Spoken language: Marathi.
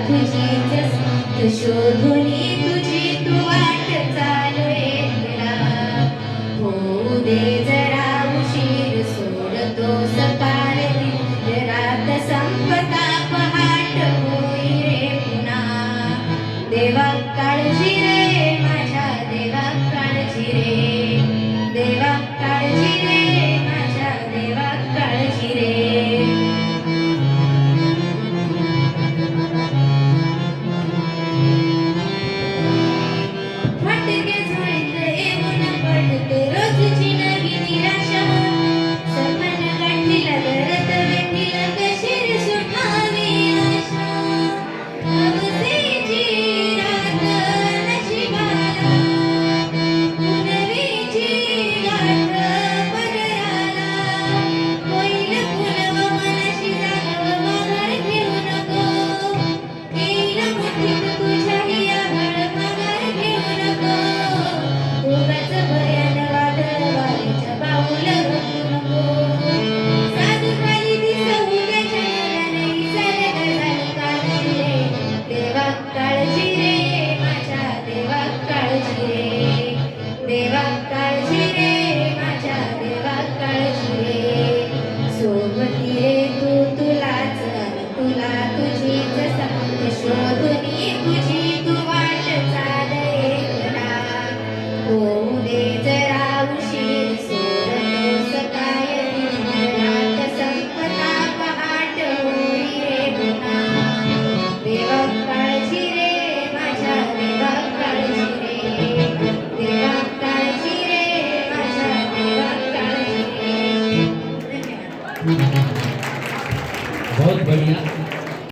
तुझीच शोधुनी तुझी तू वाट चालू एकला. होऊ दे जरा उशीर सोडतो सकाळ रात संपता पहाट होई रे पुन्हा. देवा काळजी रे माझ्या देवा काळजी रे, देवा काळजी रे माझ्या देवा काळजी रे. फाटके झोळीत येऊन पडते रोजची नवी निराशा. सपन गाठीला गरज वेठीला कशी रे सुटावी आशा. अवसेची रात नशिबाला पुनवीची गाठ पदराला. होईल पुनव मनाशी जागव माघार घेऊ नको. येईल मुठीत तुझ्या हियागळ माघार घेऊ नको. उगाच भयान वादळ वाऱ्याच्या पाऊल घडू नको. साधू खाली दिसवू त्याच्या नयनाने झालं झालं काळजी रे. देवा काळजी रे माझ्या देवा काळजी रे, देवा काळजी रे माझ्या देवा काळजी रे. सोबती रे तू तुलाच अन तुला तुझीच साथ शोधुनी तुझी तू वाट चाल एकला.